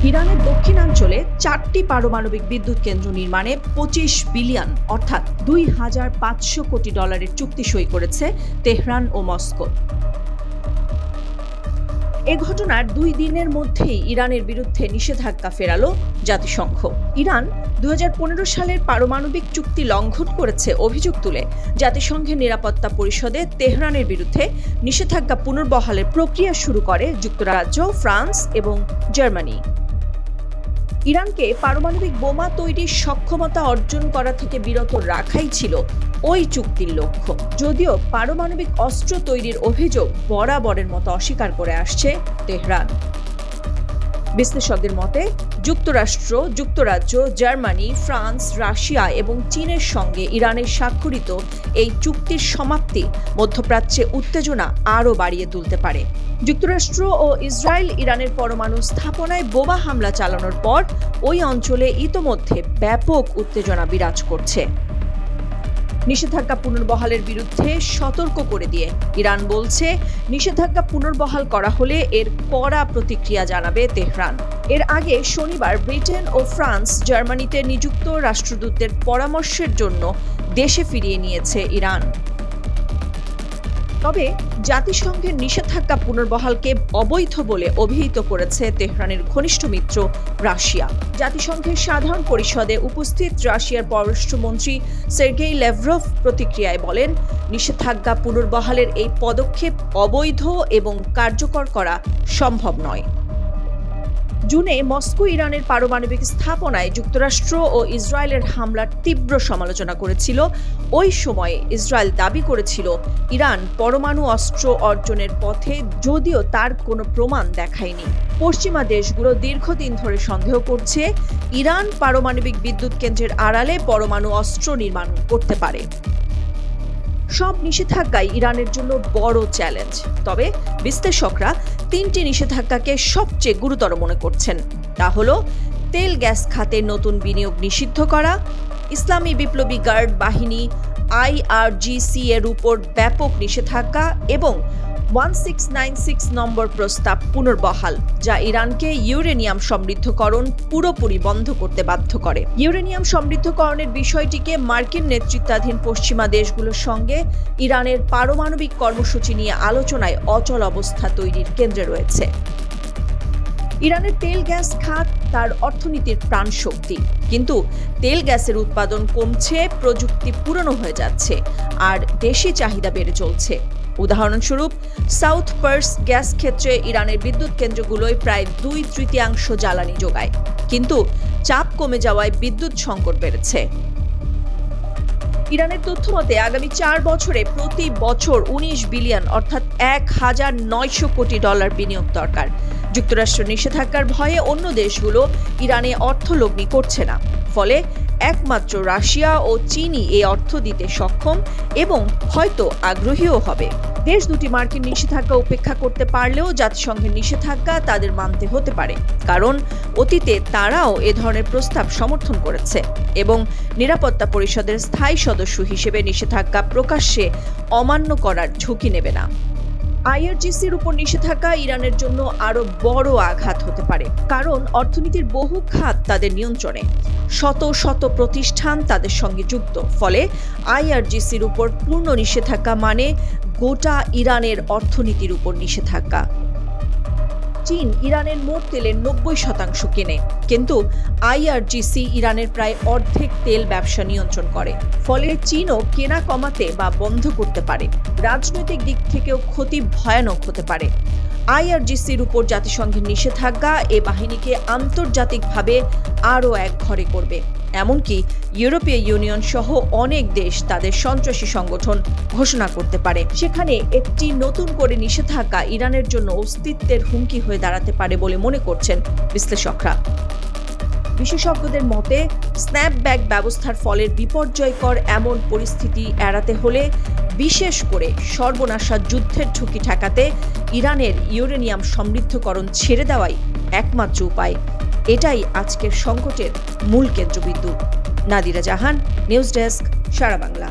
ইরানের দক্ষিণাঞ্চলে 4টি পারমাণবিক বিদ্যুৎ কেন্দ্র নির্মাণে 25 বিলিয়ন অর্থাৎ $2,500 কোটি চুক্তি সই করেছে তেহরান ও মস্কো। এ ঘটনার 2 দিনের মধ্যেই ইরানের বিরুদ্ধে নিষেধাজ্ঞা ফেরালো জাতিসংঘ। ইরান 2015 সালের পারমাণবিক চুক্তি লঙ্ঘন করেছে অভিযোগ তুলে জাতিসংঘের নিরাপত্তা পরিষদে তেহরানের বিরুদ্ধে নিষেধাজ্ঞা পুনর্বহালের প্রক্রিয়া শুরু করে যুক্তরাজ্য, ফ্রান্স এবং জার্মানি। ইরানকে পারমাণবিক বোমা তৈরির সক্ষমতা অর্জন করা থেকে বিরত রাখাই ছিল ওই চুক্তির লক্ষ্য। যদিও পারমাণবিক অস্ত্র তৈরির অভিযোগ বরাবরের মতো অস্বীকার করে আসছে তেহরান। বিশ্লেষকদের মতে যুক্তরাষ্ট্র, যুক্তরাজ্য, জার্মানি, ফ্রান্স, রাশিয়া এবং চীনের সঙ্গে ইরানের স্বাক্ষরিত এই চুক্তির সমাপ্তি মধ্যপ্রাচ্যে উত্তেজনা আরও বাড়িয়ে তুলতে পারে। যুক্তরাষ্ট্র ও ইসরায়েল ইরানের পরমাণু স্থাপনায় বোমা হামলা চালানোর পর ওই অঞ্চলে ইতোমধ্যে ব্যাপক উত্তেজনা বিরাজ করছে। নিষেধাজ্ঞা পুনর্বহালের বিরুদ্ধে সতর্ক করে দিয়ে ইরান বলছে, নিষেধাজ্ঞা পুনর্বহাল করা হলে এর কড়া প্রতিক্রিয়া জানাবে তেহরান। এর আগে শনিবার ব্রিটেন ও ফ্রান্স জার্মানিতে নিযুক্ত রাষ্ট্রদূতদের পরামর্শের জন্য দেশে ফিরিয়ে নিয়েছে ইরান। তবে জাতিসংঘের নিষেধাজ্ঞা পুনর্বহালকে অবৈধ বলে অভিহিত করেছে তেহরানের ঘনিষ্ঠ মিত্র রাশিয়া। জাতিসংঘের সাধারণ পরিষদে উপস্থিত রাশিয়ার পররাষ্ট্রমন্ত্রী সের্গেই ল্যাভরভ প্রতিক্রিয়ায় বলেন, নিষেধাজ্ঞা পুনর্বহালের এই পদক্ষেপ অবৈধ এবং কার্যকর করা সম্ভব নয়। জুনে মস্কো ইরানের পারমাণবিক স্থাপনায় যুক্তরাষ্ট্র ও ইসরায়েলের হামলার তীব্র সমালোচনা করেছিল। ওই সময়ে ইসরায়েল দাবি করেছিল ইরান পরমাণু অস্ত্র অর্জনের পথে, যদিও তার কোনো প্রমাণ দেখায়নি। পশ্চিমা দেশগুলো দীর্ঘদিন ধরে সন্দেহ করছে ইরান পারমাণবিক বিদ্যুৎ কেন্দ্রের আড়ালে পরমাণু অস্ত্র নির্মাণ করতে পারে। সব নিষেধাজ্ঞাই ইরানের জন্য বড় চ্যালেঞ্জ। তবে বিশ্লেষকরা 3টি নিষেধাজ্ঞাকে সবচেয়ে গুরুতর মনে করছেন। তা হলো তেল গ্যাস খাতে নতুন বিনিয়োগ নিষিদ্ধ করা, ইসলামী বিপ্লবী গার্ড বাহিনী IRGC এর উপর ব্যাপক নিষেধাজ্ঞা এবং 1696 নম্বর প্রস্তাব পুনর্বহাল, যা ইরানকে ইউরেনিয়াম সমৃদ্ধকরণ পুরোপুরি বন্ধ করতে বাধ্য করে। ইউরেনিয়াম সমৃদ্ধকরণের বিষয়টিকে মার্কিন নেতৃত্বাধীন পশ্চিমা দেশগুলোর সঙ্গে ইরানের পারমাণবিক কর্মসূচি নিয়ে আলোচনায় অচল অবস্থা তৈরির কেন্দ্রে রয়েছে। ইরানের তেল গ্যাস খাত তার অর্থনীতির প্রাণশক্তি, কিন্তু তেল গ্যাসের উৎপাদন কমছে, প্রযুক্তি পুরনো হয়ে যাচ্ছে আর দেশি চাহিদা বেড়ে চলছে। উদাহরণস্বরূপ সাউথ পার্স গ্যাস ক্ষেত্রে ইরানের বিদ্যুৎ কেন্দ্রগুলোয় প্রায় 2/3 জ্বালানি যোগায়, কিন্তু চাপ কমে যাওয়ায় বিদ্যুৎ সংকট বেড়েছে। ইরানের তথ্যমতে আগামী 4 বছরে প্রতি বছর 19 বিলিয়ন অর্থাৎ $1,900 কোটি বিনিয়োগ দরকার। যুক্তরাষ্ট্র নিষেধাজ্ঞার ভয়ে অন্য দেশগুলো ইরানে অর্থ লগ্নি করছে না, ফলে একমাত্র রাশিয়া ও চীনই এই অর্থ দিতে সক্ষম এবং হয়তো আগ্রহীও হবে। দেশ দুটি মার্কিন নিষেধাজ্ঞা উপেক্ষা করতে পারলেও জাতিসংঘের নিষেধাজ্ঞা তাদের মানতে হতে পারে, কারণ অতীতে তারাও এ ধরনের প্রস্তাব সমর্থন করেছে এবং নিরাপত্তা পরিষদের স্থায়ী সদস্য হিসেবে নিষেধাজ্ঞা প্রকাশ্যে অমান্য করার ঝুঁকি নেবে না। IRGCর উপর নিষেধাজ্ঞা ইরানের জন্য আরো বড় আঘাত হতে পারে, কারণ অর্থনীতির বহু খাত তাদের নিয়ন্ত্রণে, শত শত প্রতিষ্ঠান তাদের সঙ্গে যুক্ত। ফলে IRGCর উপর পূর্ণ নিষেধাজ্ঞা মানে গোটা ইরানের অর্থনীতির উপর নিষেধাজ্ঞা। চীন ইরানের মোট তেলের 90% কেনে, কিন্তু IRGC ইরানের প্রায় অর্ধেক তেল ব্যবসা নিয়ন্ত্রণ করে। ফলে চীনও কেনা কমাতে বা বন্ধ করতে পারে। রাজনৈতিক দিক থেকেও ক্ষতি ভয়ানক হতে পারে। IRGCর উপর জাতিসংঘের নিষেধাজ্ঞা এ বাহিনীকে আন্তর্জাতিকভাবে আরও একঘরে করবে। এমনকি ইউরোপীয় ইউনিয়ন সহ অনেক দেশ তাদের সন্ত্রাসী সংগঠন ঘোষণা করতে পারে। সেখানে একটি নতুন করে নিষেধাজ্ঞা ইরানের জন্য অস্তিত্বের হুমকি হয়ে দাঁড়াতে পারে বলে মনে করছেন বিশ্লেষকরা। বিশেষজ্ঞদের মতে স্ন্যাপব্যাক ব্যবস্থার ফলের বিপর্যয়কর এমন পরিস্থিতি এড়াতে হলে, বিশেষ করে সর্বনাশা যুদ্ধের ঝুঁকি ঠেকাতে ইরানের ইউরেনিয়াম সমৃদ্ধকরণ ছেড়ে দেওয়াই একমাত্র উপায়। এটাই আজকের সংকটের মূল কেন্দ্রবিন্দু। নাদিরা জাহান, নিউজ ডেস্ক, সারা বাংলা।